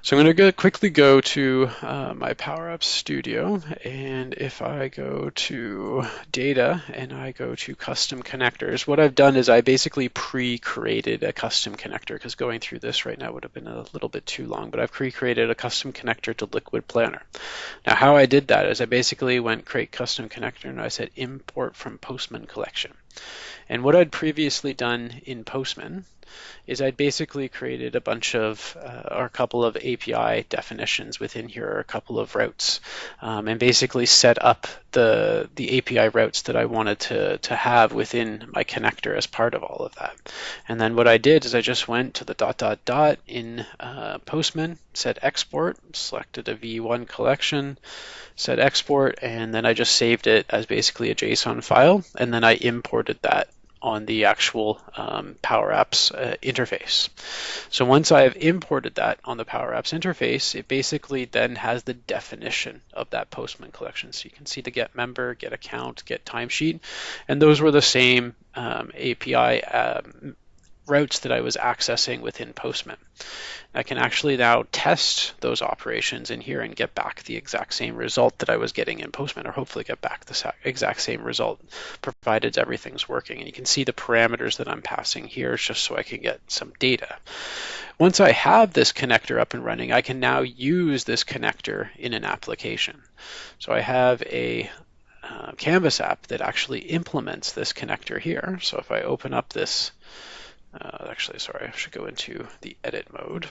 So I'm going to quickly go to my PowerApps Studio, and if I go to Data and I go to Custom Connectors, what I've done is I basically pre-created a custom connector, because going through this right now would have been a little bit too long, but I've pre-created a custom connector to Liquid Planner. Now how I did that is I basically went create custom connector, and I said import from Postman collection. And what I'd previously done in Postman is I'd basically created a bunch of, or a couple of API definitions within here, or a couple of routes, and basically set up the API routes that I wanted to have within my connector as part of all of that. And then what I did is I just went to the ... in Postman, said export, selected a V1 collection, said export, and then I just saved it as basically a JSON file, and then I imported that on the actual PowerApps interface. So once I have imported that on the PowerApps interface, it basically then has the definition of that Postman collection. So you can see the get member, get account, get timesheet, and those were the same API routes that I was accessing within Postman. I can actually now test those operations in here and get back the exact same result that I was getting in Postman, or hopefully get back the exact same result, provided everything's working. And you can see the parameters that I'm passing here just so I can get some data. Once I have this connector up and running, I can now use this connector in an application. So I have a Canvas app that actually implements this connector here. So if I open up this, actually, sorry, I should go into the edit mode.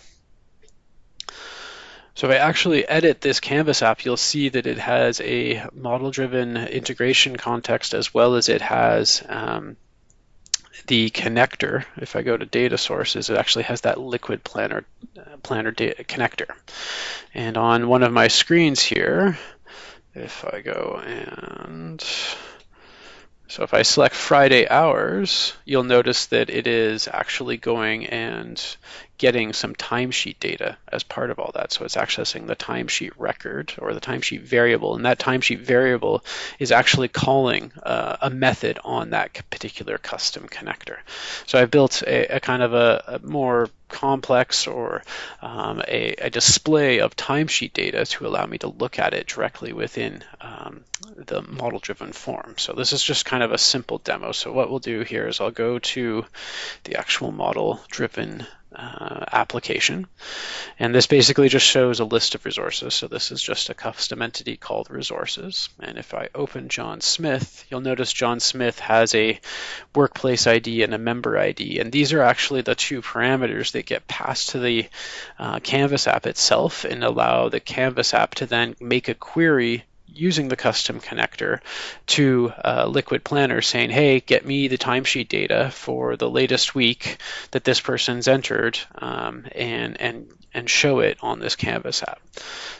So if I actually edit this Canvas app, you'll see that it has a model-driven integration context, as well as it has the connector. If I go to data sources, it actually has that liquid planner data connector. And on one of my screens here, if I go and so if I select Friday hours, you'll notice that it is actually going and getting some timesheet data as part of all that. So it's accessing the timesheet record or the timesheet variable, and that timesheet variable is actually calling a method on that particular custom connector. So I've built a kind of a more complex or a display of timesheet data to allow me to look at it directly within the model-driven form. So this is just kind of a simple demo. So what we'll do here is I'll go to the actual model-driven application, and this basically just shows a list of resources. So this is just a custom entity called resources, and if I open John Smith, you'll notice John Smith has a workplace ID and a member ID, and these are actually the two parameters that get passed to the Canvas app itself and allow the Canvas app to then make a query using the custom connector to Liquid Planner saying, hey, get me the timesheet data for the latest week that this person's entered, and show it on this Canvas app.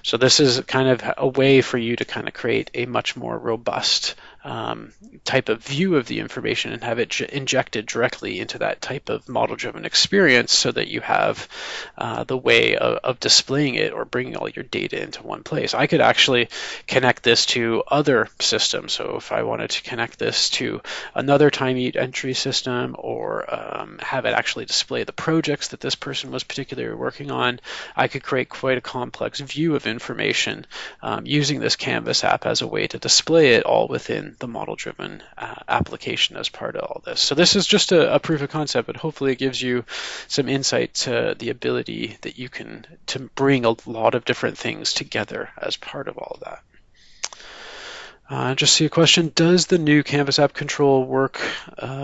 So this is kind of a way for you to kind of create a much more robust type of view of the information and have it injected directly into that type of model-driven experience, so that you have the way of displaying it or bringing all your data into one place. I could actually connect this to other systems. So if I wanted to connect this to another time entry system, or have it actually display the projects that this person was particularly working on, I could create quite a complex view of information using this Canvas app as a way to display it all within the model-driven application as part of all this. So this is just a proof of concept, but hopefully it gives you some insight to the ability that you can to bring a lot of different things together as part of all of that. Just see a question, does the new Canvas app control work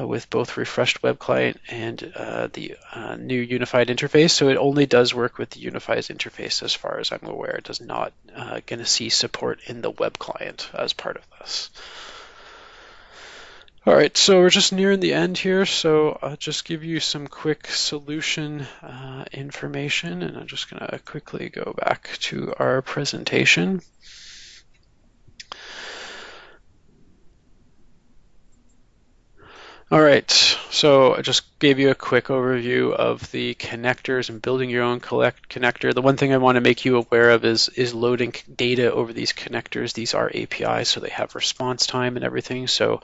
with both refreshed web client and the new unified interface? So it only does work with the unified interface as far as I'm aware. It does not going to see support in the web client as part of this. All right, so we're just nearing the end here, so I'll just give you some quick solution information, and I'm just going to quickly go back to our presentation. All right, so I just gave you a quick overview of the connectors and building your own connector. The one thing I want to make you aware of is loading data over these connectors. These are APIs, so they have response time and everything. So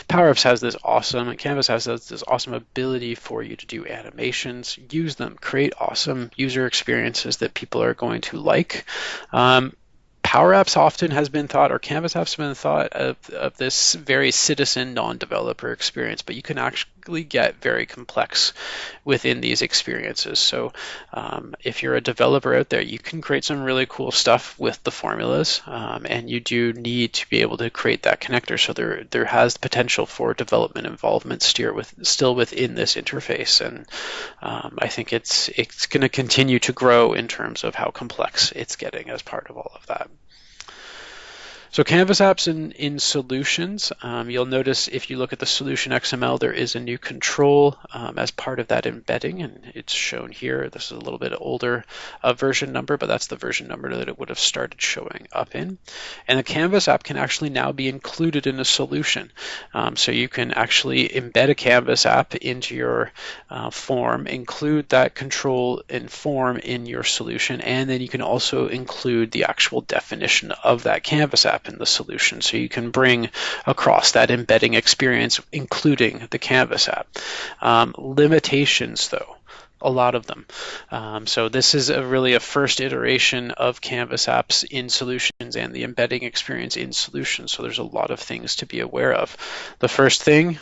PowerApps has this awesome, and Canvas has this awesome ability for you to do animations, use them, create awesome user experiences that people are going to like. PowerApps often has been thought, or Canvas apps have been thought of this very citizen non-developer experience, but you can actually get very complex within these experiences. So if you're a developer out there, you can create some really cool stuff with the formulas, and you do need to be able to create that connector. So there has the potential for development involvement still within this interface, and I think it's going to continue to grow in terms of how complex it's getting as part of all of that. So Canvas apps in solutions, you'll notice if you look at the solution XML, there is a new control as part of that embedding, and it's shown here. This is a little bit older version number, but that's the version number that it would have started showing up in. And the Canvas app can actually now be included in a solution. So you can actually embed a Canvas app into your form, include that control and form in your solution, and then you can also include the actual definition of that Canvas app in the solution. So you can bring across that embedding experience, including the Canvas app. Limitations, though, a lot of them. So this is really a first iteration of Canvas apps in solutions and the embedding experience in solutions. So there's a lot of things to be aware of. The first thing,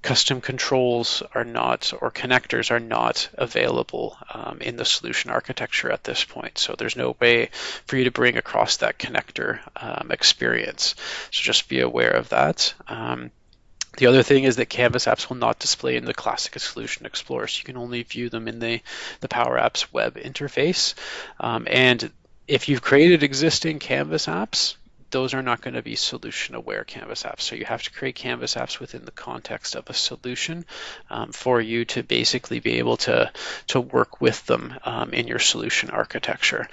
custom controls are not, or connectors are not available in the solution architecture at this point. So there's no way for you to bring across that connector experience. So just be aware of that. The other thing is that Canvas apps will not display in the classic Solution Explorer, so you can only view them in the PowerApps web interface. And if you've created existing Canvas apps, those are not going to be solution-aware Canvas apps. So you have to create Canvas apps within the context of a solution for you to basically be able to work with them in your solution architecture.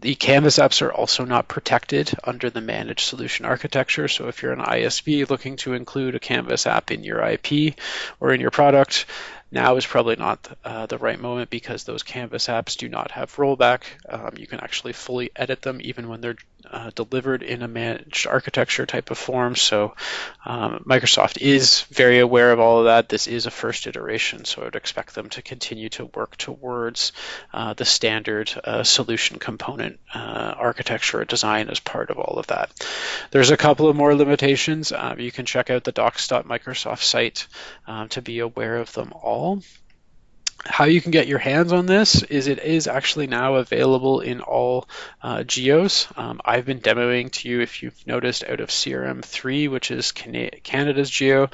The Canvas apps are also not protected under the managed solution architecture. So if you're an ISV looking to include a Canvas app in your IP or in your product, now is probably not the right moment, because those Canvas apps do not have rollback. You can actually fully edit them even when they're delivered in a managed architecture type of form. So Microsoft is very aware of all of that. This is a first iteration, so I would expect them to continue to work towards the standard solution component architecture design as part of all of that. There's a couple of more limitations. You can check out the docs.microsoft site to be aware of them all. How you can get your hands on this is it is actually now available in all geos. I've been demoing to you, if you've noticed, out of CRM3, which is Canada's geo.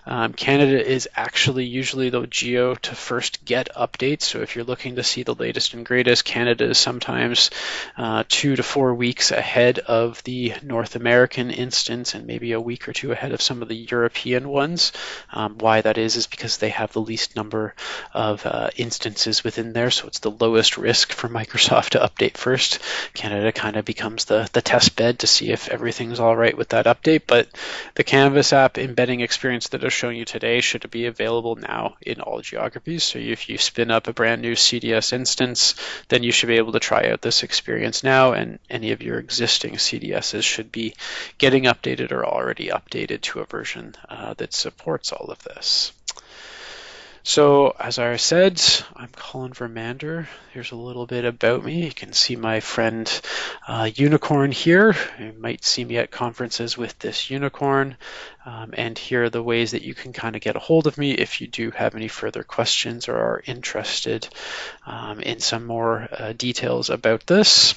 Canada is actually usually the geo to first get updates. So if you're looking to see the latest and greatest, Canada is sometimes 2 to 4 weeks ahead of the North American instance, and maybe a week or two ahead of some of the European ones. Why that is because they have the least number of instances within there, so it's the lowest risk for Microsoft to update first. Canada kind of becomes the test bed to see if everything's all right with that update, but the Canvas app embedding experience that I've shown you today should be available now in all geographies. So if you spin up a brand new CDS instance, then you should be able to try out this experience now, and any of your existing CDSs should be getting updated or already updated to a version that supports all of this. So as I said, I'm Colin Vermander. Here's a little bit about me. You can see my friend Unicorn here. You might see me at conferences with this unicorn. And here are the ways that you can kind of get a hold of me if you do have any further questions or are interested in some more details about this.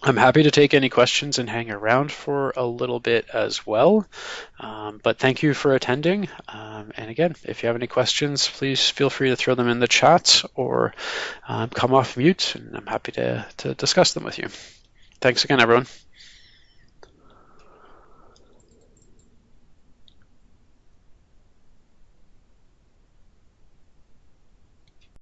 I'm happy to take any questions and hang around for a little bit as well. But thank you for attending. And again, if you have any questions, please feel free to throw them in the chat or come off mute, and I'm happy to discuss them with you. Thanks again, everyone.